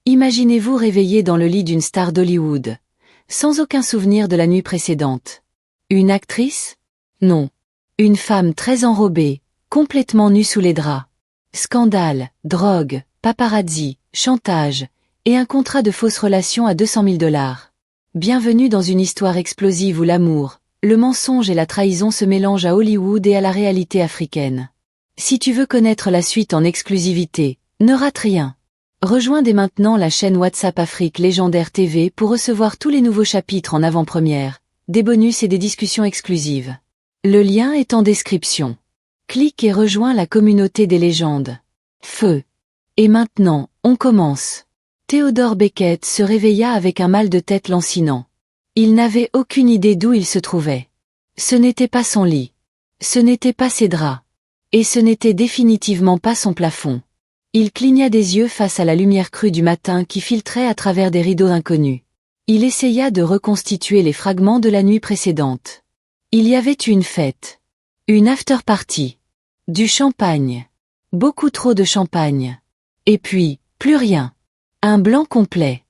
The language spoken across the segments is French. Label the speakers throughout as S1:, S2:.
S1: Imaginez-vous réveillé dans le lit d'une star d'Hollywood, sans aucun souvenir de la nuit précédente. Une actrice? Non. Une femme très enrobée, complètement nue sous les draps. Scandale, drogue, paparazzi, chantage, et un contrat de fausse relation à 200 000 $. Bienvenue dans une histoire explosive où l'amour, le mensonge et la trahison se mélangent à Hollywood et à la réalité africaine. Si tu veux connaître la suite en exclusivité, ne rate rien. Rejoins dès maintenant la chaîne WhatsApp Afrique Légendaire TV pour recevoir tous les nouveaux chapitres en avant-première, des bonus et des discussions exclusives. Le lien est en description. Clique et rejoins la communauté des légendes. Feu. Et maintenant, on commence. Theodore Beckett se réveilla avec un mal de tête lancinant. Il n'avait aucune idée d'où il se trouvait. Ce n'était pas son lit. Ce n'était pas ses draps. Et ce n'était définitivement pas son plafond. Il cligna des yeux face à la lumière crue du matin qui filtrait à travers des rideaux inconnus. Il essaya de reconstituer les fragments de la nuit précédente. Il y avait eu une fête. Une after-party. Du champagne. Beaucoup trop de champagne. Et puis, plus rien. Un blanc complet.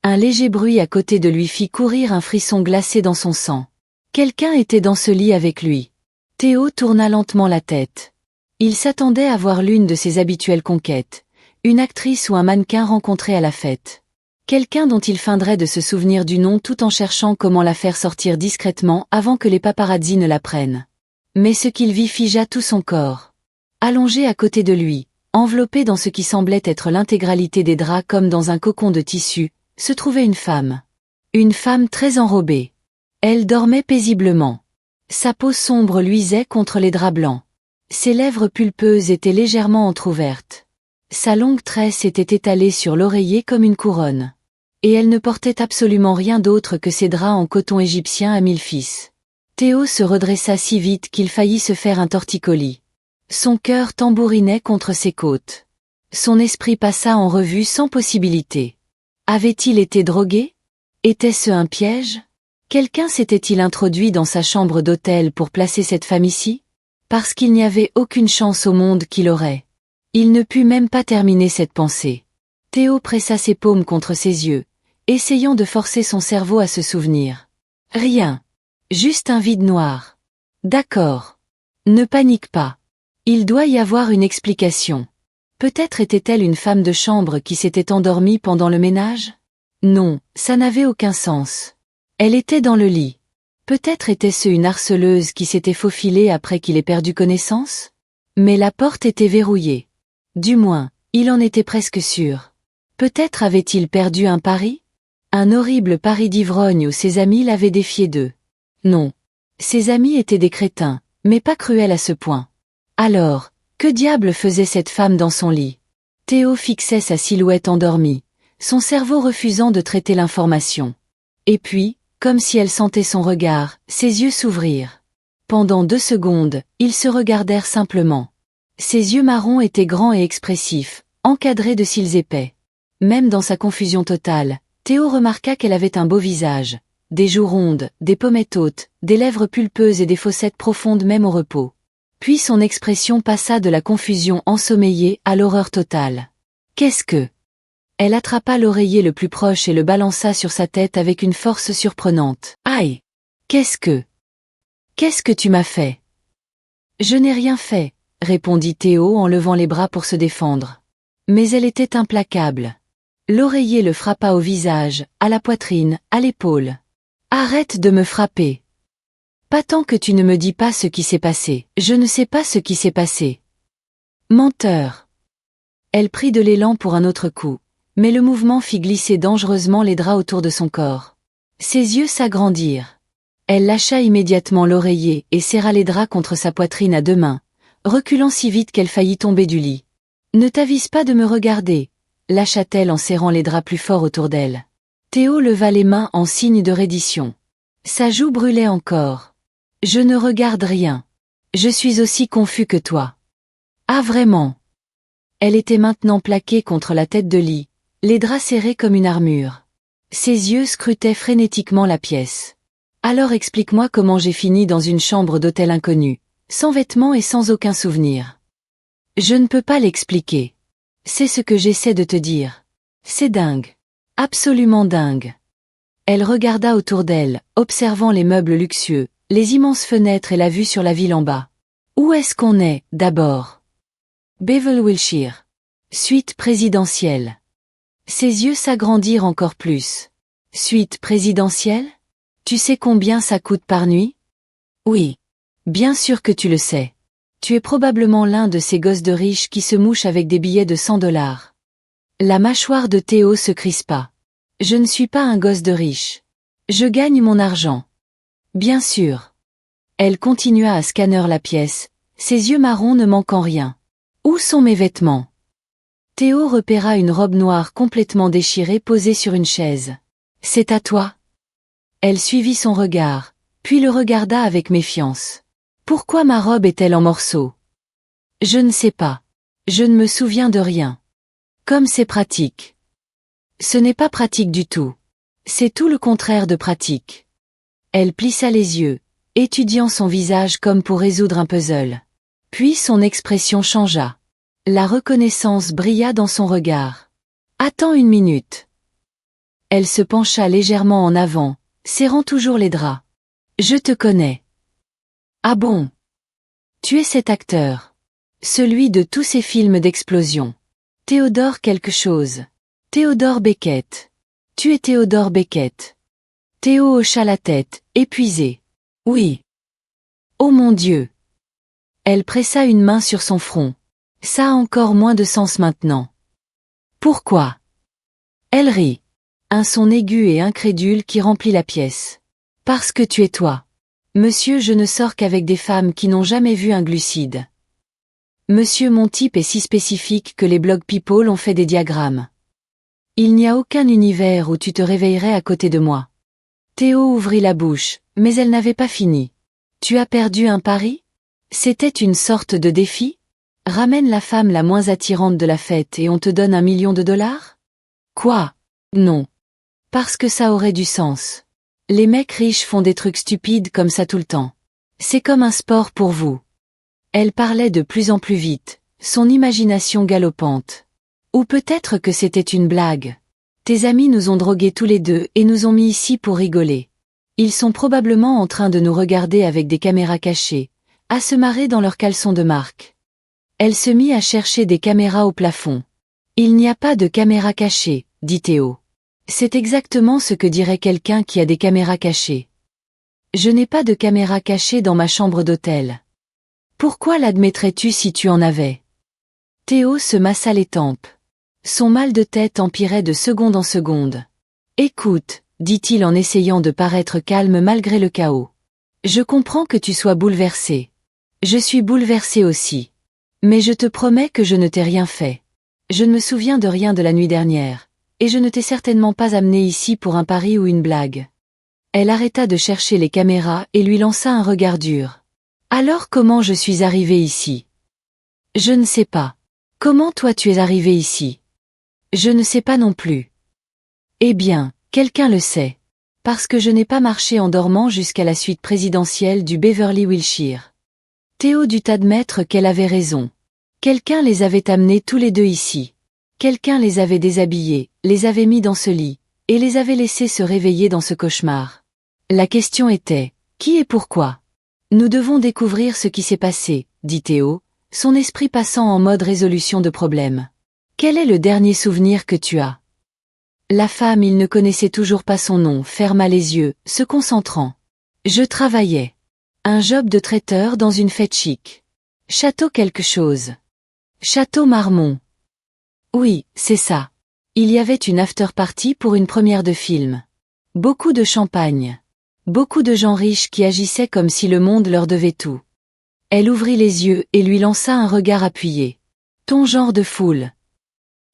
S1: Un léger bruit à côté de lui fit courir un frisson glacé dans son sang. Quelqu'un était dans ce lit avec lui. Théo tourna lentement la tête. Il s'attendait à voir l'une de ses habituelles conquêtes, une actrice ou un mannequin rencontré à la fête. Quelqu'un dont il feindrait de se souvenir du nom tout en cherchant comment la faire sortir discrètement avant que les paparazzis ne la prennent. Mais ce qu'il vit figea tout son corps. Allongé à côté de lui, enveloppé dans ce qui semblait être l'intégralité des draps comme dans un cocon de tissu, se trouvait une femme. Une femme très enrobée. Elle dormait paisiblement. Sa peau sombre luisait contre les draps blancs. Ses lèvres pulpeuses étaient légèrement entr'ouvertes. Sa longue tresse était étalée sur l'oreiller comme une couronne. Et elle ne portait absolument rien d'autre que ses draps en coton égyptien à 1000 fils. Théo se redressa si vite qu'il faillit se faire un torticolis. Son cœur tambourinait contre ses côtes. Son esprit passa en revue sans possibilité. Avait-il été drogué? Était-ce un piège? Quelqu'un s'était-il introduit dans sa chambre d'hôtel pour placer cette femme ici? Parce qu'il n'y avait aucune chance au monde qu'il aurait. Il ne put même pas terminer cette pensée. Théo pressa ses paumes contre ses yeux, essayant de forcer son cerveau à se souvenir. Rien. Juste un vide noir. D'accord. Ne panique pas. Il doit y avoir une explication. Peut-être était-elle une femme de chambre qui s'était endormie pendant le ménage? Non, ça n'avait aucun sens. Elle était dans le lit. Peut-être était-ce une harceleuse qui s'était faufilée après qu'il ait perdu connaissance? Mais la porte était verrouillée. Du moins, il en était presque sûr. Peut-être avait-il perdu un pari? Un horrible pari d'ivrogne où ses amis l'avaient défié d'eux. Non. Ses amis étaient des crétins, mais pas cruels à ce point. Alors, que diable faisait cette femme dans son lit? Théo fixait sa silhouette endormie, son cerveau refusant de traiter l'information. Et puis, comme si elle sentait son regard, ses yeux s'ouvrirent. Pendant 2 secondes, ils se regardèrent simplement. Ses yeux marrons étaient grands et expressifs, encadrés de cils épais. Même dans sa confusion totale, Théo remarqua qu'elle avait un beau visage, des joues rondes, des pommettes hautes, des lèvres pulpeuses et des fossettes profondes même au repos. Puis son expression passa de la confusion ensommeillée à l'horreur totale. Qu'est-ce que... Elle attrapa l'oreiller le plus proche et le balança sur sa tête avec une force surprenante. Aïe! Qu'est-ce que tu m'as fait? Je n'ai rien fait, répondit Théo en levant les bras pour se défendre. Mais elle était implacable. L'oreiller le frappa au visage, à la poitrine, à l'épaule. Arrête de me frapper. Pas tant que tu ne me dis pas ce qui s'est passé. Je ne sais pas ce qui s'est passé. Menteur. Elle prit de l'élan pour un autre coup. Mais le mouvement fit glisser dangereusement les draps autour de son corps. Ses yeux s'agrandirent. Elle lâcha immédiatement l'oreiller et serra les draps contre sa poitrine à 2 mains, reculant si vite qu'elle faillit tomber du lit. Ne t'avise pas de me regarder, lâcha-t-elle en serrant les draps plus fort autour d'elle. Théo leva les mains en signe de reddition. Sa joue brûlait encore. Je ne regarde rien. Je suis aussi confus que toi. Ah vraiment? Elle était maintenant plaquée contre la tête de lit, les draps serrés comme une armure. Ses yeux scrutaient frénétiquement la pièce. Alors explique-moi comment j'ai fini dans une chambre d'hôtel inconnue, sans vêtements et sans aucun souvenir. Je ne peux pas l'expliquer. C'est ce que j'essaie de te dire. C'est dingue. Absolument dingue. Elle regarda autour d'elle, observant les meubles luxueux, les immenses fenêtres et la vue sur la ville en bas. Où est-ce qu'on est, d'abord? Beverly Wilshire. Suite présidentielle. Ses yeux s'agrandirent encore plus. Suite présidentielle? Tu sais combien ça coûte par nuit? Oui. Bien sûr que tu le sais. Tu es probablement l'un de ces gosses de riches qui se mouchent avec des billets de $100. La mâchoire de Théo se crispa. Je ne suis pas un gosse de riche. Je gagne mon argent. Bien sûr. Elle continua à scanner la pièce, ses yeux marrons ne manquant rien. Où sont mes vêtements? Théo repéra une robe noire complètement déchirée posée sur une chaise. C'est à toi? Elle suivit son regard, puis le regarda avec méfiance. Pourquoi ma robe est-elle en morceaux? Je ne sais pas. Je ne me souviens de rien. Comme c'est pratique. Ce n'est pas pratique du tout. C'est tout le contraire de pratique. Elle plissa les yeux, étudiant son visage comme pour résoudre un puzzle. Puis son expression changea. La reconnaissance brilla dans son regard. Attends une minute. Elle se pencha légèrement en avant, serrant toujours les draps. Je te connais. Ah bon? Tu es cet acteur. Celui de tous ces films d'explosion. Théodore quelque chose. Théodore Beckett. Tu es Théodore Beckett. Théo hocha la tête, épuisé. Oui. Oh mon Dieu. Elle pressa une main sur son front. Ça a encore moins de sens maintenant. Pourquoi? Elle rit. Un son aigu et incrédule qui remplit la pièce. Parce que tu es toi. Monsieur, je ne sors qu'avec des femmes qui n'ont jamais vu un glucide. Monsieur, mon type est si spécifique que les blog people ont fait des diagrammes. Il n'y a aucun univers où tu te réveillerais à côté de moi. Théo ouvrit la bouche, mais elle n'avait pas fini. Tu as perdu un pari? C'était une sorte de défi? Ramène la femme la moins attirante de la fête et on te donne $1 million? Quoi? Non. Parce que ça aurait du sens. Les mecs riches font des trucs stupides comme ça tout le temps. C'est comme un sport pour vous. Elle parlait de plus en plus vite, son imagination galopante. Ou peut-être que c'était une blague. Tes amis nous ont drogués tous les deux et nous ont mis ici pour rigoler. Ils sont probablement en train de nous regarder avec des caméras cachées, à se marrer dans leurs caleçons de marque. Elle se mit à chercher des caméras au plafond. Il n'y a pas de caméras cachées, dit Théo. C'est exactement ce que dirait quelqu'un qui a des caméras cachées. Je n'ai pas de caméra cachée dans ma chambre d'hôtel. Pourquoi l'admettrais-tu si tu en avais? Théo se massa les tempes. Son mal de tête empirait de seconde en seconde. Écoute, dit-il en essayant de paraître calme malgré le chaos. Je comprends que tu sois bouleversé. Je suis bouleversé aussi. Mais je te promets que je ne t'ai rien fait. Je ne me souviens de rien de la nuit dernière. Et je ne t'ai certainement pas amené ici pour un pari ou une blague. Elle arrêta de chercher les caméras et lui lança un regard dur. Alors comment je suis arrivée ici? Je ne sais pas. Comment toi tu es arrivé ici? Je ne sais pas non plus. Eh bien, quelqu'un le sait. Parce que je n'ai pas marché en dormant jusqu'à la suite présidentielle du Beverly Wilshire. Théo dut admettre qu'elle avait raison. Quelqu'un les avait amenés tous les deux ici. Quelqu'un les avait déshabillés, les avait mis dans ce lit, et les avait laissés se réveiller dans ce cauchemar. La question était, qui et pourquoi? Nous devons découvrir ce qui s'est passé, dit Théo, son esprit passant en mode résolution de problème. Quel est le dernier souvenir que tu as? La femme, il ne connaissait toujours pas son nom, ferma les yeux, se concentrant. Je travaillais. Un job de traiteur dans une fête chic. Château quelque chose. Château Marmont. Oui, c'est ça. Il y avait une after-party pour une première de film. Beaucoup de champagne. Beaucoup de gens riches qui agissaient comme si le monde leur devait tout. Elle ouvrit les yeux et lui lança un regard appuyé. Ton genre de foule.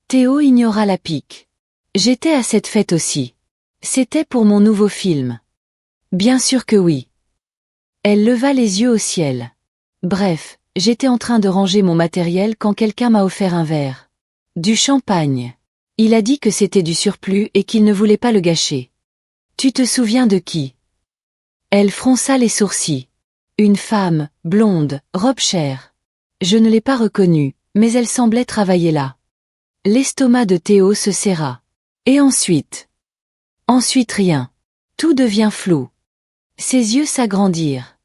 S1: Théo ignora la pique. J'étais à cette fête aussi. C'était pour mon nouveau film. Bien sûr que oui. Elle leva les yeux au ciel. Bref, j'étais en train de ranger mon matériel quand quelqu'un m'a offert un verre. Du champagne. Il a dit que c'était du surplus et qu'il ne voulait pas le gâcher. Tu te souviens de qui? Elle fronça les sourcils. Une femme, blonde, robe chère. Je ne l'ai pas reconnue, mais elle semblait travailler là. L'estomac de Théo se serra. Et ensuite? Ensuite rien. Tout devient flou. Ses yeux s'agrandirent.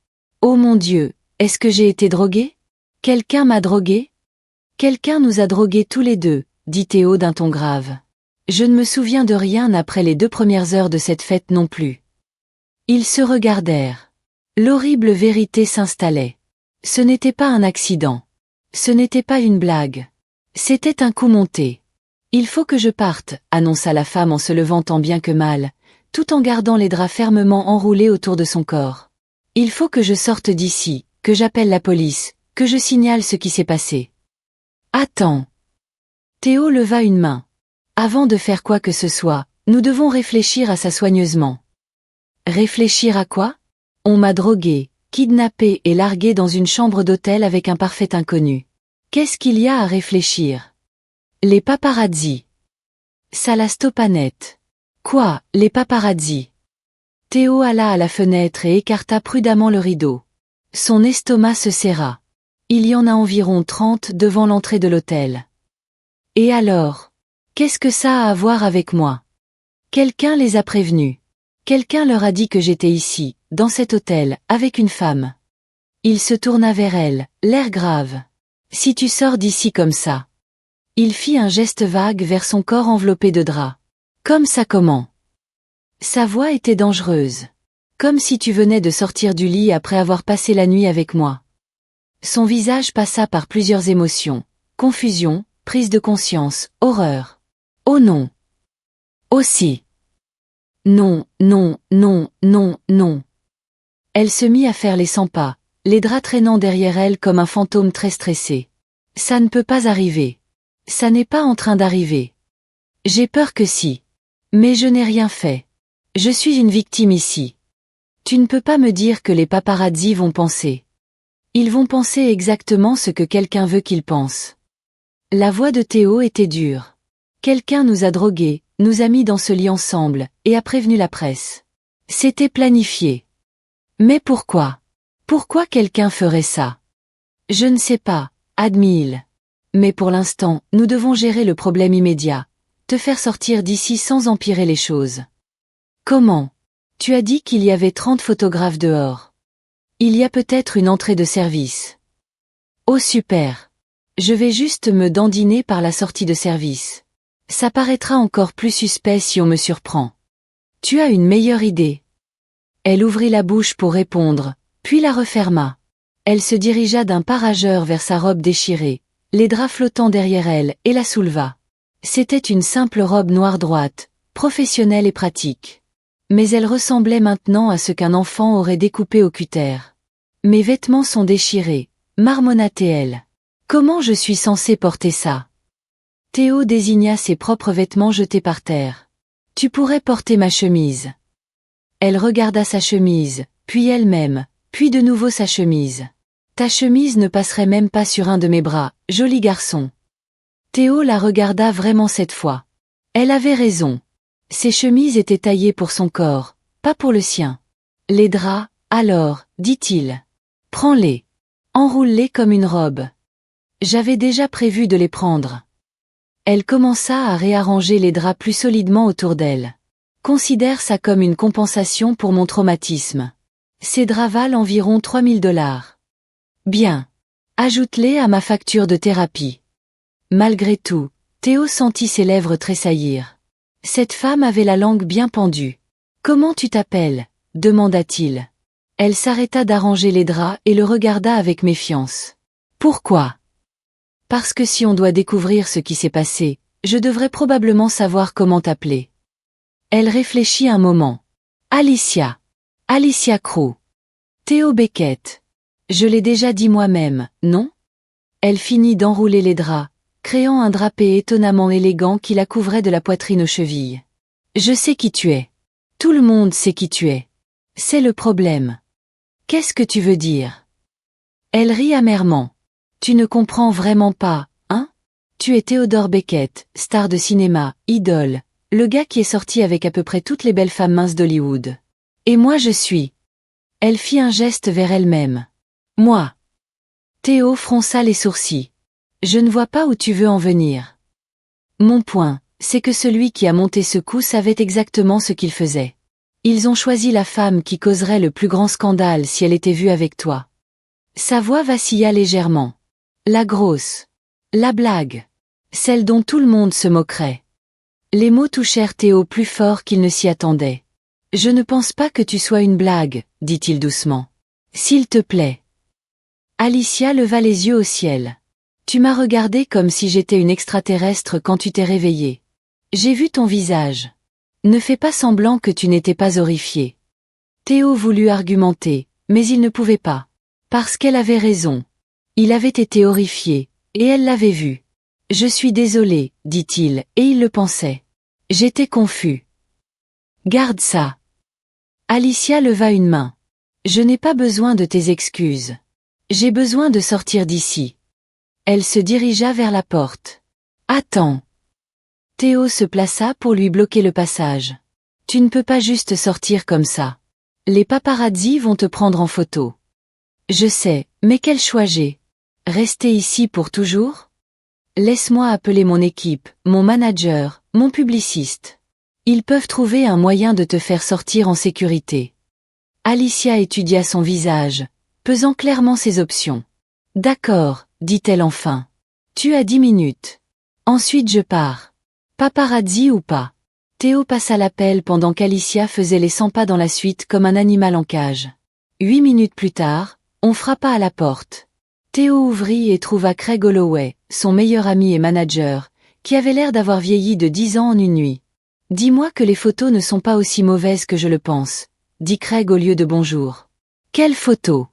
S1: Oh mon Dieu, est-ce que j'ai été droguée? Quelqu'un m'a droguée? Quelqu'un nous a drogués tous les deux, dit Théo d'un ton grave. Je ne me souviens de rien après les 2 premières heures de cette fête non plus. Ils se regardèrent. L'horrible vérité s'installait. Ce n'était pas un accident. Ce n'était pas une blague. C'était un coup monté. Il faut que je parte, annonça la femme en se levant tant bien que mal, tout en gardant les draps fermement enroulés autour de son corps. Il faut que je sorte d'ici, que j'appelle la police, que je signale ce qui s'est passé. Attends. Théo leva une main. Avant de faire quoi que ce soit, nous devons réfléchir à ça soigneusement. Réfléchir à quoi? On m'a drogué, kidnappé et largué dans une chambre d'hôtel avec un parfait inconnu. Qu'est-ce qu'il y a à réfléchir? Les paparazzis. Ça la stoppa net. Quoi, les paparazzis? Théo alla à la fenêtre et écarta prudemment le rideau. Son estomac se serra. Il y en a environ 30 devant l'entrée de l'hôtel. Et alors? Qu'est-ce que ça a à voir avec moi? Quelqu'un les a prévenus. Quelqu'un leur a dit que j'étais ici, dans cet hôtel, avec une femme. Il se tourna vers elle, l'air grave. Si tu sors d'ici comme ça. Il fit un geste vague vers son corps enveloppé de drap. Comme ça comment? Sa voix était dangereuse. Comme si tu venais de sortir du lit après avoir passé la nuit avec moi. Son visage passa par plusieurs émotions. Confusion, prise de conscience, horreur. Oh non. Aussi. Non, non, non, non, non. Elle se mit à faire les 100 pas, les draps traînant derrière elle comme un fantôme très stressé. Ça ne peut pas arriver. Ça n'est pas en train d'arriver. J'ai peur que si. Mais je n'ai rien fait. Je suis une victime ici. Tu ne peux pas me dire que les paparazzis vont penser. Ils vont penser exactement ce que quelqu'un veut qu'ils pensent. La voix de Théo était dure. Quelqu'un nous a drogués, nous a mis dans ce lit ensemble, et a prévenu la presse. C'était planifié. Mais pourquoi? Pourquoi quelqu'un ferait ça? Je ne sais pas, admit-il. Mais pour l'instant, nous devons gérer le problème immédiat. Te faire sortir d'ici sans empirer les choses. Comment? Tu as dit qu'il y avait 30 photographes dehors. Il y a peut-être une entrée de service. Oh super. Je vais juste me dandiner par la sortie de service. Ça paraîtra encore plus suspect si on me surprend. Tu as une meilleure idée. Elle ouvrit la bouche pour répondre, puis la referma. Elle se dirigea d'un pas rageur vers sa robe déchirée, les draps flottant derrière elle, et la souleva. C'était une simple robe noire droite, professionnelle et pratique. Mais elle ressemblait maintenant à ce qu'un enfant aurait découpé au cutter. Mes vêtements sont déchirés, marmonna-t-elle. Comment je suis censée porter ça? Théo désigna ses propres vêtements jetés par terre. Tu pourrais porter ma chemise. Elle regarda sa chemise, puis elle-même, puis de nouveau sa chemise. Ta chemise ne passerait même pas sur un de mes bras, joli garçon. Théo la regarda vraiment cette fois. Elle avait raison. Ses chemises étaient taillées pour son corps, pas pour le sien. Les draps, alors, dit-il. Prends-les. Enroule-les comme une robe. J'avais déjà prévu de les prendre. Elle commença à réarranger les draps plus solidement autour d'elle. Considère ça comme une compensation pour mon traumatisme. Ces draps valent environ $3000. Bien. Ajoute-les à ma facture de thérapie. Malgré tout, Théo sentit ses lèvres tressaillir. Cette femme avait la langue bien pendue. Comment tu t'appelles? Demanda-t-il. Elle s'arrêta d'arranger les draps et le regarda avec méfiance. Pourquoi? Parce que si on doit découvrir ce qui s'est passé, je devrais probablement savoir comment t'appeler. Elle réfléchit un moment. Alicia. Alicia Crow. Théo Beckett. Je l'ai déjà dit moi-même, non? Elle finit d'enrouler les draps, créant un drapé étonnamment élégant qui la couvrait de la poitrine aux chevilles. Je sais qui tu es. Tout le monde sait qui tu es. C'est le problème. Qu'est-ce que tu veux dire? Elle rit amèrement. Tu ne comprends vraiment pas, hein? Tu es Theodore Beckett, star de cinéma, idole, le gars qui est sorti avec à peu près toutes les belles femmes minces d'Hollywood. Et moi je suis. Elle fit un geste vers elle-même. Moi. Théo fronça les sourcils. Je ne vois pas où tu veux en venir. Mon point, c'est que celui qui a monté ce coup savait exactement ce qu'il faisait. Ils ont choisi la femme qui causerait le plus grand scandale si elle était vue avec toi. Sa voix vacilla légèrement. La grosse. La blague. Celle dont tout le monde se moquerait. Les mots touchèrent Théo plus fort qu'il ne s'y attendait. Je ne pense pas que tu sois une blague, dit-il doucement. S'il te plaît. Alicia leva les yeux au ciel. Tu m'as regardé comme si j'étais une extraterrestre quand tu t'es réveillée. J'ai vu ton visage. Ne fais pas semblant que tu n'étais pas horrifié. Théo voulut argumenter, mais il ne pouvait pas. Parce qu'elle avait raison. Il avait été horrifié, et elle l'avait vu. Je suis désolé, dit-il, et il le pensait. J'étais confus. Garde ça. Alicia leva une main. Je n'ai pas besoin de tes excuses. J'ai besoin de sortir d'ici. Elle se dirigea vers la porte. Attends. Théo se plaça pour lui bloquer le passage. Tu ne peux pas juste sortir comme ça. Les paparazzi vont te prendre en photo. Je sais, mais quel choix j'ai? Rester ici pour toujours? Laisse-moi appeler mon équipe, mon manager, mon publiciste. Ils peuvent trouver un moyen de te faire sortir en sécurité. Alicia étudia son visage, pesant clairement ses options. D'accord, dit-elle enfin. Tu as 10 minutes. Ensuite je pars. Paparazzi ou pas. Théo passa l'appel pendant qu'Alicia faisait les 100 pas dans la suite comme un animal en cage. 8 minutes plus tard, on frappa à la porte. Théo ouvrit et trouva Craig Holloway, son meilleur ami et manager, qui avait l'air d'avoir vieilli de 10 ans en une nuit. Dis-moi que les photos ne sont pas aussi mauvaises que je le pense, dit Craig au lieu de bonjour. Quelle photo?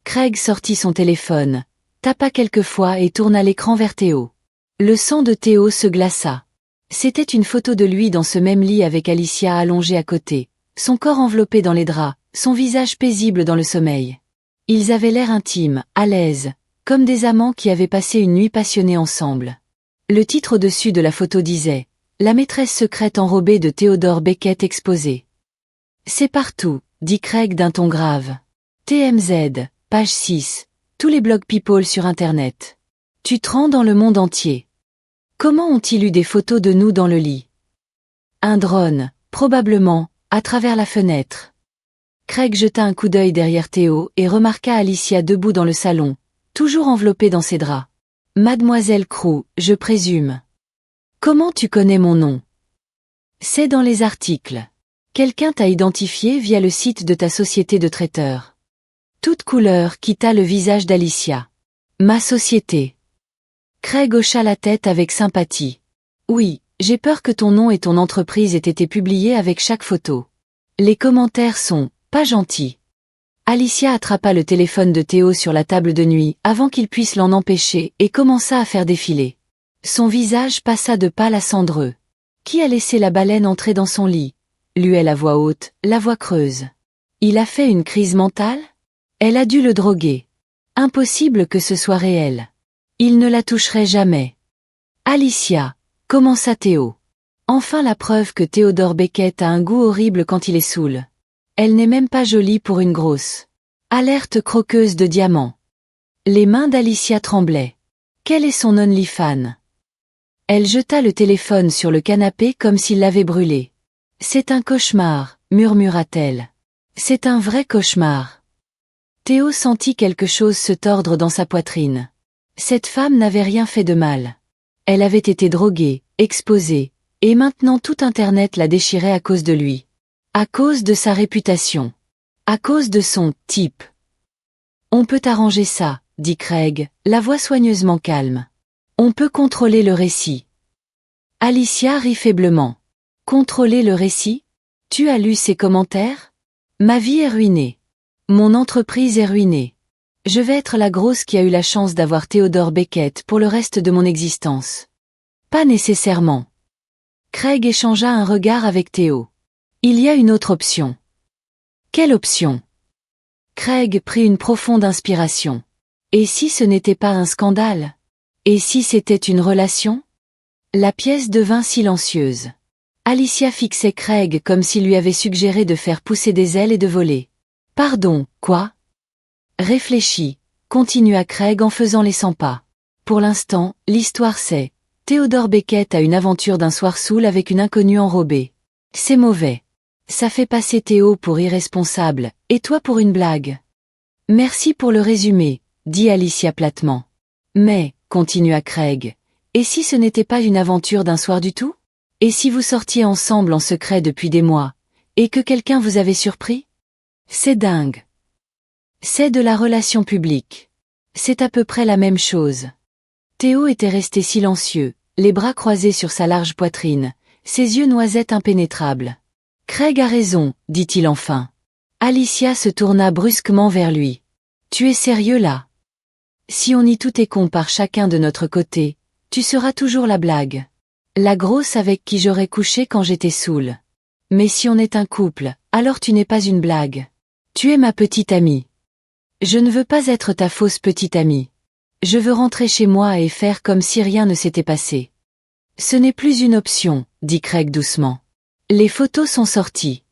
S1: Craig sortit son téléphone, tapa quelques fois et tourna l'écran vers Théo. Le sang de Théo se glaça. C'était une photo de lui dans ce même lit avec Alicia allongée à côté, son corps enveloppé dans les draps, son visage paisible dans le sommeil. Ils avaient l'air intimes, à l'aise, comme des amants qui avaient passé une nuit passionnée ensemble. Le titre au-dessus de la photo disait « La maîtresse secrète enrobée de Theodore Beckett exposée ». C'est partout, dit Craig d'un ton grave. TMZ, page 6, tous les blogs people sur Internet. Tu te rends dans le monde entier. Comment ont-ils eu des photos de nous dans le lit? Un drone, probablement, à travers la fenêtre. Craig jeta un coup d'œil derrière Théo et remarqua Alicia debout dans le salon, toujours enveloppée dans ses draps. Mademoiselle Crew, je présume. Comment tu connais mon nom? C'est dans les articles. Quelqu'un t'a identifié via le site de ta société de traiteurs. Toute couleur quitta le visage d'Alicia. Ma société. Craig hocha la tête avec sympathie. Oui, j'ai peur que ton nom et ton entreprise aient été publiés avec chaque photo. Les commentaires sont pas gentils. Alicia attrapa le téléphone de Théo sur la table de nuit avant qu'il puisse l'en empêcher et commença à faire défiler. Son visage passa de pâle à cendreux. Qui a laissé la baleine entrer dans son lit? Luait la voix haute, la voix creuse. Il a fait une crise mentale? Elle a dû le droguer. Impossible que ce soit réel. Il ne la toucherait jamais. Alicia, commença Théo. Enfin la preuve que Theodore Beckett a un goût horrible quand il est saoul. Elle n'est même pas jolie pour une grosse. Alerte croqueuse de diamants. Les mains d'Alicia tremblaient. Quel est son OnlyFans? Elle jeta le téléphone sur le canapé comme s'il l'avait brûlé. C'est un cauchemar, murmura-t-elle. C'est un vrai cauchemar. Théo sentit quelque chose se tordre dans sa poitrine. Cette femme n'avait rien fait de mal. Elle avait été droguée, exposée, et maintenant tout Internet la déchirait à cause de lui. À cause de sa réputation. À cause de son « type ». On peut arranger ça, dit Craig, la voix soigneusement calme. On peut contrôler le récit. Alicia rit faiblement. Contrôler le récit? Tu as lu ses commentaires? Ma vie est ruinée. Mon entreprise est ruinée. Je vais être la grosse qui a eu la chance d'avoir Theodore Beckett pour le reste de mon existence. Pas nécessairement. Craig échangea un regard avec Théo. Il y a une autre option. Quelle option? Craig prit une profonde inspiration. Et si ce n'était pas un scandale? Et si c'était une relation? La pièce devint silencieuse. Alicia fixait Craig comme s'il lui avait suggéré de faire pousser des ailes et de voler. Pardon, quoi? Réfléchis, continua Craig en faisant les 100 pas. Pour l'instant, l'histoire c'est Théodore Beckett a une aventure d'un soir saoul avec une inconnue enrobée. C'est mauvais. Ça fait passer Théo pour irresponsable, et toi pour une blague. Merci pour le résumé, dit Alicia platement. Mais, continua Craig, et si ce n'était pas une aventure d'un soir du tout? Et si vous sortiez ensemble en secret depuis des mois, et que quelqu'un vous avait surpris? C'est dingue. C'est de la relation publique. C'est à peu près la même chose. Théo était resté silencieux, les bras croisés sur sa large poitrine, ses yeux noisettes impénétrables. Craig a raison, dit-il enfin. Alicia se tourna brusquement vers lui. Tu es sérieux là? Si on nie tout est con par chacun de notre côté, tu seras toujours la blague. La grosse avec qui j'aurais couché quand j'étais saoul. Mais si on est un couple, alors tu n'es pas une blague. Tu es ma petite amie. Je ne veux pas être ta fausse petite amie. Je veux rentrer chez moi et faire comme si rien ne s'était passé. Ce n'est plus une option, dit Craig doucement. Les photos sont sorties.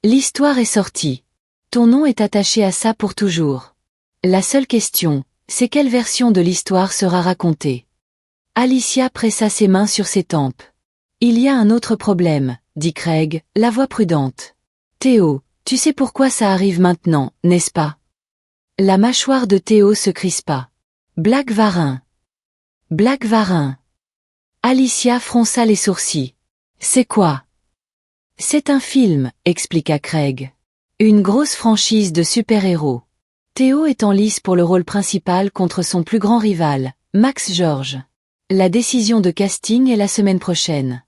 S1: L'histoire est sortie. Ton nom est attaché à ça pour toujours. La seule question, c'est quelle version de l'histoire sera racontée. Alicia pressa ses mains sur ses tempes. Il y a un autre problème, dit Craig, la voix prudente. Théo, tu sais pourquoi ça arrive maintenant, n'est-ce pas? La mâchoire de Théo se crispa. Black Varin. Black Varin. Alicia fronça les sourcils. C'est quoi? C'est un film, expliqua Craig. Une grosse franchise de super-héros. Théo est en lice pour le rôle principal contre son plus grand rival, Max George. La décision de casting est la semaine prochaine.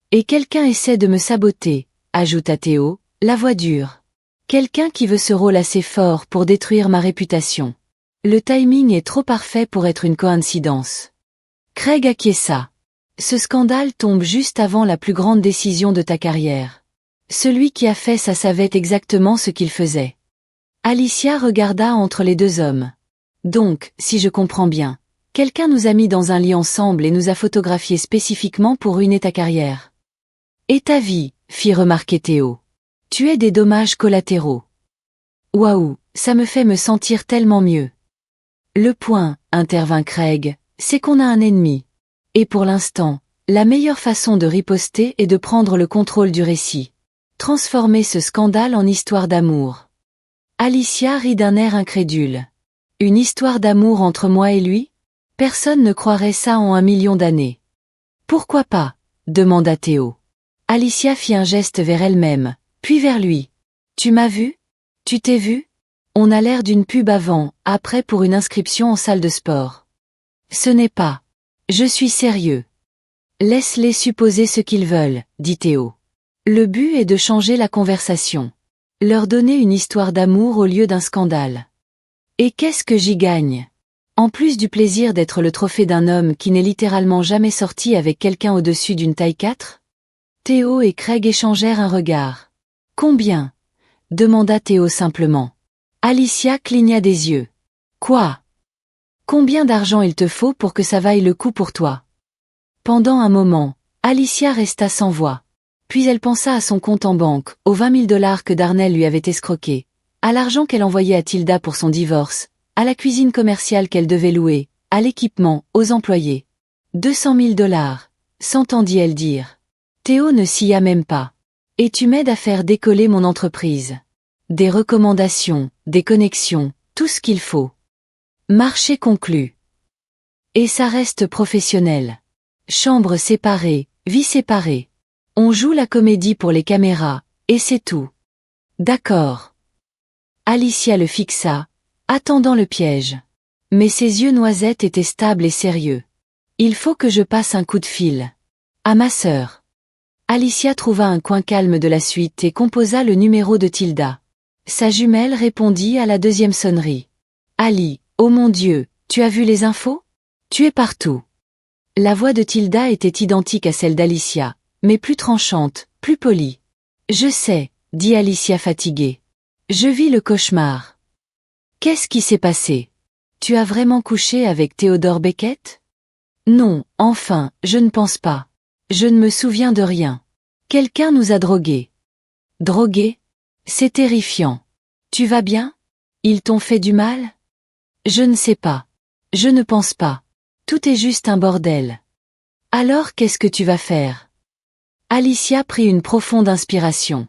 S1: Et quelqu'un essaie de me saboter, ajouta Théo, la voix dure. Quelqu'un qui veut ce rôle assez fort pour détruire ma réputation. Le timing est trop parfait pour être une coïncidence. Craig acquiesça. Ce scandale tombe juste avant la plus grande décision de ta carrière. Celui qui a fait ça savait exactement ce qu'il faisait. Alicia regarda entre les deux hommes. Donc, si je comprends bien, quelqu'un nous a mis dans un lit ensemble et nous a photographiés spécifiquement pour ruiner ta carrière. Et ta vie, fit remarquer Théo. Tu es des dommages collatéraux. Waouh, ça me fait me sentir tellement mieux. Le point, intervint Craig, c'est qu'on a un ennemi. Et pour l'instant, la meilleure façon de riposter est de prendre le contrôle du récit. Transformer ce scandale en histoire d'amour. Alicia rit d'un air incrédule. Une histoire d'amour entre moi et lui? Personne ne croirait ça en 1 million d'années. Pourquoi pas? Demanda Théo. Alicia fit un geste vers elle-même, puis vers lui. Tu m'as vu? Tu t'es vu? On a l'air d'une pub avant, après pour une inscription en salle de sport. Ce n'est pas. Je suis sérieux. Laisse-les supposer ce qu'ils veulent, dit Théo. Le but est de changer la conversation. Leur donner une histoire d'amour au lieu d'un scandale. Et qu'est-ce que j'y gagne? En plus du plaisir d'être le trophée d'un homme qui n'est littéralement jamais sorti avec quelqu'un au-dessus d'une taille 4? Théo et Craig échangèrent un regard. Combien? Demanda Théo simplement. Alicia cligna des yeux. Quoi? Combien d'argent il te faut pour que ça vaille le coup pour toi? Pendant un moment, Alicia resta sans voix. Puis elle pensa à son compte en banque, aux 20 000 $ que Darnell lui avait escroqués, à l'argent qu'elle envoyait à Tilda pour son divorce, à la cuisine commerciale qu'elle devait louer, à l'équipement, aux employés. 200 000 $, s'entendit-elle dire. Théo ne s'y a même pas. Et tu m'aides à faire décoller mon entreprise. Des recommandations, des connexions, tout ce qu'il faut. Marché conclu. Et ça reste professionnel. Chambre séparée, vie séparée. On joue la comédie pour les caméras, et c'est tout. D'accord. Alicia le fixa, attendant le piège. Mais ses yeux noisettes étaient stables et sérieux. Il faut que je passe un coup de fil. À ma sœur. Alicia trouva un coin calme de la suite et composa le numéro de Tilda. Sa jumelle répondit à la deuxième sonnerie. Ali, oh mon Dieu, tu as vu les infos? Tu es partout. La voix de Tilda était identique à celle d'Alicia, mais plus tranchante, plus polie. Je sais, dit Alicia fatiguée. Je vis le cauchemar. Qu'est-ce qui s'est passé? Tu as vraiment couché avec Théodore Beckett? Non, enfin, je ne pense pas. Je ne me souviens de rien. Quelqu'un nous a drogués. Drogués? C'est terrifiant. Tu vas bien? Ils t'ont fait du mal? Je ne sais pas. Je ne pense pas. Tout est juste un bordel. Alors qu'est-ce que tu vas faire? Alicia prit une profonde inspiration.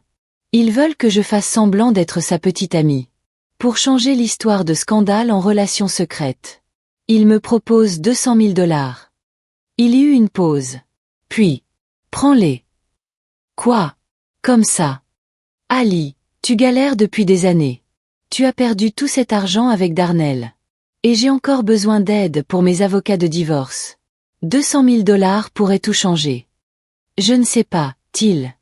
S1: Ils veulent que je fasse semblant d'être sa petite amie. Pour changer l'histoire de scandale en relation secrète. Ils me proposent 200 000 $. Il y eut une pause. Puis, prends-les. Quoi? Comme ça? Ali, tu galères depuis des années. Tu as perdu tout cet argent avec Darnell. Et j'ai encore besoin d'aide pour mes avocats de divorce. 200 000 $ pourraient tout changer. Je ne sais pas, Till.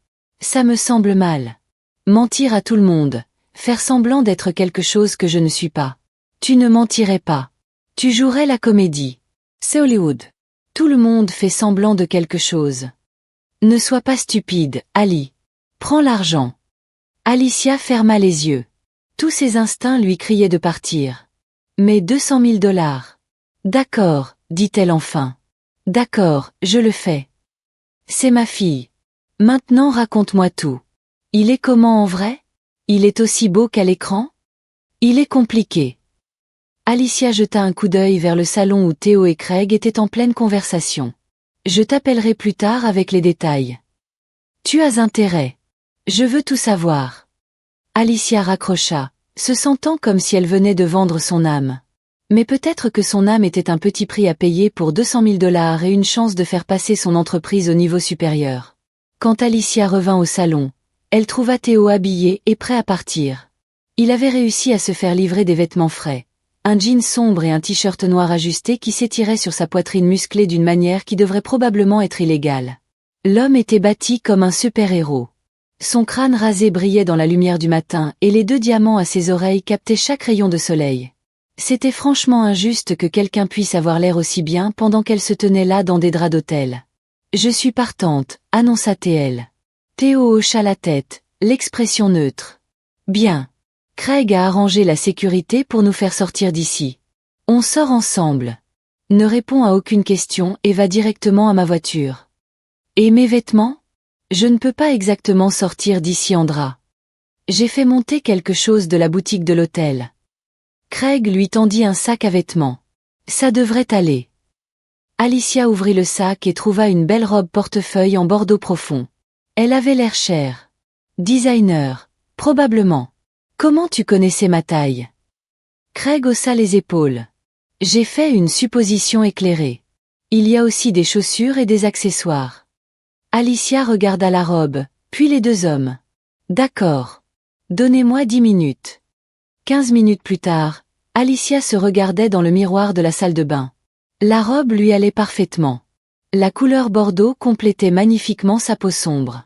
S1: Ça me semble mal. Mentir à tout le monde, faire semblant d'être quelque chose que je ne suis pas. Tu ne mentirais pas. Tu jouerais la comédie. C'est Hollywood. Tout le monde fait semblant de quelque chose. Ne sois pas stupide, Ali. Prends l'argent. Alicia ferma les yeux. Tous ses instincts lui criaient de partir. Mais 200 000 $. D'accord, dit-elle enfin. D'accord, je le fais. C'est ma fille. Maintenant raconte-moi tout. Il est comment en vrai? Il est aussi beau qu'à l'écran? Il est compliqué. Alicia jeta un coup d'œil vers le salon où Théo et Craig étaient en pleine conversation. Je t'appellerai plus tard avec les détails. Tu as intérêt. Je veux tout savoir. Alicia raccrocha, se sentant comme si elle venait de vendre son âme. Mais peut-être que son âme était un petit prix à payer pour 200 000 $ et une chance de faire passer son entreprise au niveau supérieur. Quand Alicia revint au salon, elle trouva Théo habillé et prêt à partir. Il avait réussi à se faire livrer des vêtements frais. Un jean sombre et un t-shirt noir ajusté qui s'étirait sur sa poitrine musclée d'une manière qui devrait probablement être illégale. L'homme était bâti comme un super-héros. Son crâne rasé brillait dans la lumière du matin et les 2 diamants à ses oreilles captaient chaque rayon de soleil. C'était franchement injuste que quelqu'un puisse avoir l'air aussi bien pendant qu'elle se tenait là dans des draps d'hôtel. Je suis partante, annonça TL. Théo hocha la tête, l'expression neutre. Bien. Craig a arrangé la sécurité pour nous faire sortir d'ici. On sort ensemble. Ne réponds à aucune question et va directement à ma voiture. Et mes vêtements? Je ne peux pas exactement sortir d'ici en drap. J'ai fait monter quelque chose de la boutique de l'hôtel. Craig lui tendit un sac à vêtements. Ça devrait aller. Alicia ouvrit le sac et trouva une belle robe portefeuille en bordeaux profond. Elle avait l'air chère. Designer, probablement. Comment tu connaissais ma taille? Craig haussa les épaules. J'ai fait une supposition éclairée. Il y a aussi des chaussures et des accessoires. Alicia regarda la robe, puis les 2 hommes. D'accord. Donnez-moi 10 minutes. 15 minutes plus tard, Alicia se regardait dans le miroir de la salle de bain. La robe lui allait parfaitement. La couleur bordeaux complétait magnifiquement sa peau sombre.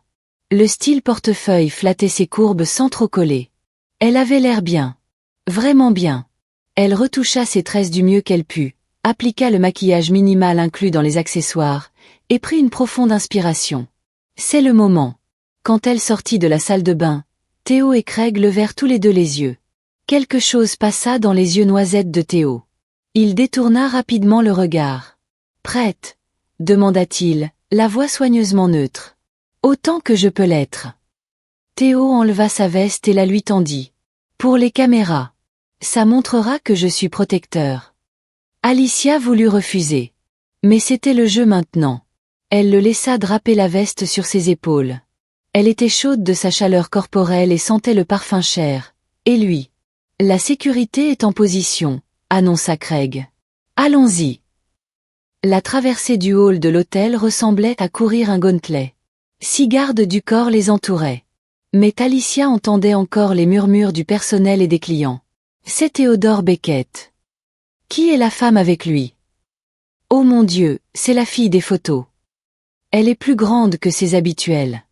S1: Le style portefeuille flattait ses courbes sans trop coller. Elle avait l'air bien. Vraiment bien. Elle retoucha ses tresses du mieux qu'elle put, appliqua le maquillage minimal inclus dans les accessoires, et prit une profonde inspiration. C'est le moment. Quand elle sortit de la salle de bain, Théo et Craig levèrent tous les 2 les yeux. Quelque chose passa dans les yeux noisettes de Théo. Il détourna rapidement le regard. Prête? Demanda-t-il, la voix soigneusement neutre. Autant que je peux l'être. Théo enleva sa veste et la lui tendit. Pour les caméras. Ça montrera que je suis protecteur. Alicia voulut refuser. Mais c'était le jeu maintenant. Elle le laissa draper la veste sur ses épaules. Elle était chaude de sa chaleur corporelle et sentait le parfum cher. Et lui. La sécurité est en position, annonça Craig. Allons-y. La traversée du hall de l'hôtel ressemblait à courir un gauntlet. 6 gardes du corps les entouraient. Mais Alicia entendait encore les murmures du personnel et des clients. C'est Theodore Beckett. Qui est la femme avec lui? Oh mon Dieu, c'est la fille des photos. Elle est plus grande que ses habituelles.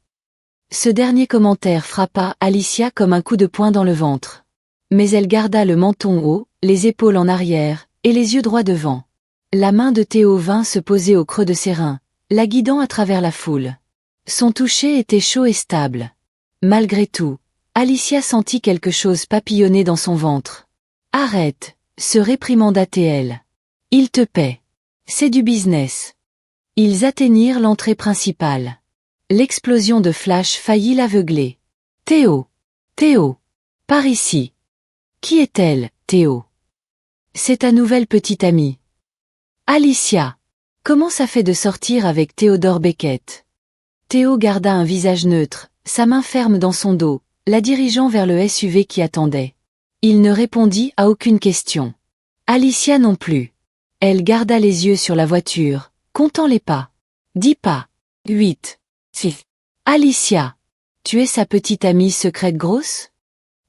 S1: Ce dernier commentaire frappa Alicia comme un coup de poing dans le ventre. Mais elle garda le menton haut, les épaules en arrière, et les yeux droits devant. La main de Théo vint se poser au creux de ses reins, la guidant à travers la foule. Son toucher était chaud et stable. Malgré tout, Alicia sentit quelque chose papillonner dans son ventre. Arrête, se réprimanda TL. Il te paie. C'est du business. Ils atteignirent l'entrée principale. L'explosion de flash faillit l'aveugler. Théo. Théo. Par ici. Qui est-elle, Théo? C'est ta nouvelle petite amie. Alicia. Comment ça fait de sortir avec Theodore Beckett? Théo garda un visage neutre, sa main ferme dans son dos, la dirigeant vers le SUV qui attendait. Il ne répondit à aucune question. Alicia non plus. Elle garda les yeux sur la voiture, comptant les pas. 10 pas. 8. 6. Alicia. Tu es sa petite amie secrète grosse?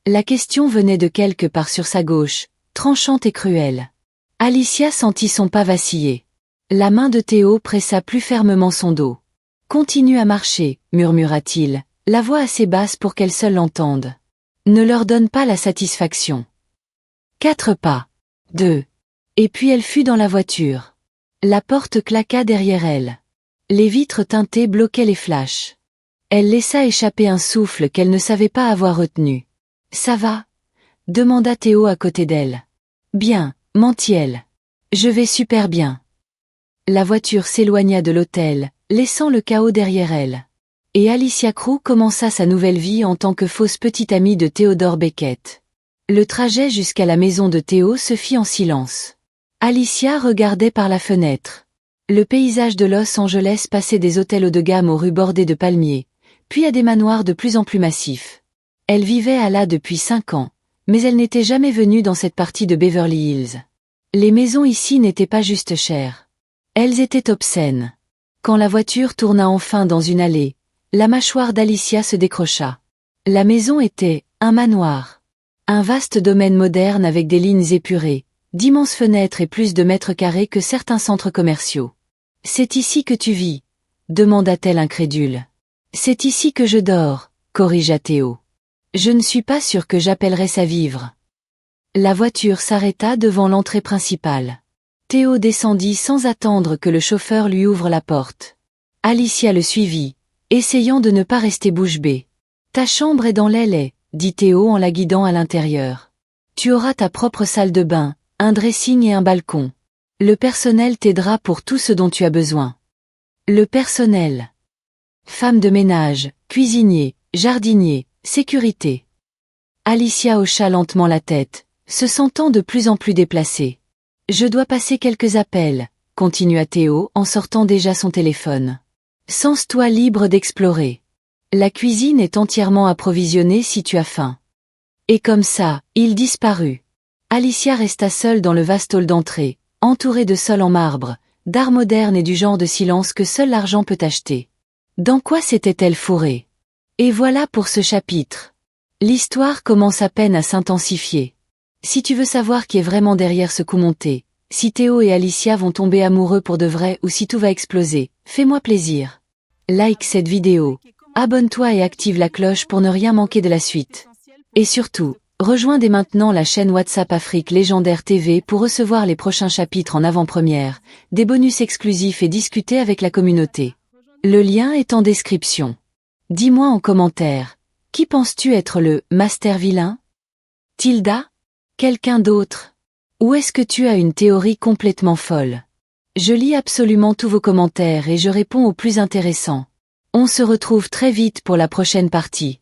S1: La question venait de quelque part sur sa gauche, tranchante et cruelle. Alicia sentit son pas vaciller. La main de Théo pressa plus fermement son dos. Continue à marcher, murmura-t-il, la voix assez basse pour qu'elle seule l'entende. Ne leur donne pas la satisfaction. 4 pas. 2. Et puis elle fut dans la voiture. La porte claqua derrière elle. Les vitres teintées bloquaient les flashs. Elle laissa échapper un souffle qu'elle ne savait pas avoir retenu. « Ça va ?» demanda Théo à côté d'elle. « Bien, mentit-elle. Je vais super bien. » La voiture s'éloigna de l'hôtel, laissant le chaos derrière elle. Et Alicia Crew commença sa nouvelle vie en tant que fausse petite amie de Theodore Beckett. Le trajet jusqu'à la maison de Théo se fit en silence. Alicia regardait par la fenêtre. Le paysage de Los Angeles passait des hôtels haut de gamme aux rues bordées de palmiers, puis à des manoirs de plus en plus massifs. Elle vivait à là depuis 5 ans, mais elle n'était jamais venue dans cette partie de Beverly Hills. Les maisons ici n'étaient pas juste chères. Elles étaient obscènes. Quand la voiture tourna enfin dans une allée, la mâchoire d'Alicia se décrocha. La maison était un manoir. Un vaste domaine moderne avec des lignes épurées, d'immenses fenêtres et plus de mètres carrés que certains centres commerciaux. « C'est ici que tu vis ?» demanda-t-elle incrédule. « C'est ici que je dors », corrigea Théo. « Je ne suis pas sûre que j'appellerais ça vivre. » La voiture s'arrêta devant l'entrée principale. Théo descendit sans attendre que le chauffeur lui ouvre la porte. Alicia le suivit, essayant de ne pas rester bouche bée. « Ta chambre est dans l'aile, » dit Théo en la guidant à l'intérieur. « Tu auras ta propre salle de bain, un dressing et un balcon. Le personnel t'aidera pour tout ce dont tu as besoin. » Le personnel. Femme de ménage, cuisinier, jardinier, sécurité. Alicia hocha lentement la tête, se sentant de plus en plus déplacée. « Je dois passer quelques appels », continua Théo en sortant déjà son téléphone. « Sens-toi libre d'explorer. La cuisine est entièrement approvisionnée si tu as faim. » Et comme ça, il disparut. Alicia resta seule dans le vaste hall d'entrée, entourée de sol en marbre, d'art moderne et du genre de silence que seul l'argent peut acheter. Dans quoi s'était-elle fourrée? Et voilà pour ce chapitre. L'histoire commence à peine à s'intensifier. Si tu veux savoir qui est vraiment derrière ce coup monté, si Théo et Alicia vont tomber amoureux pour de vrai ou si tout va exploser, fais-moi plaisir. Like cette vidéo, abonne-toi et active la cloche pour ne rien manquer de la suite. Et surtout, rejoins dès maintenant la chaîne WhatsApp Afrique Légendaire TV pour recevoir les prochains chapitres en avant-première, des bonus exclusifs et discuter avec la communauté. Le lien est en description. Dis-moi en commentaire, qui penses-tu être le master vilain? Tilda? Quelqu'un d'autre? Ou est-ce que tu as une théorie complètement folle? Je lis absolument tous vos commentaires et je réponds aux plus intéressants. On se retrouve très vite pour la prochaine partie.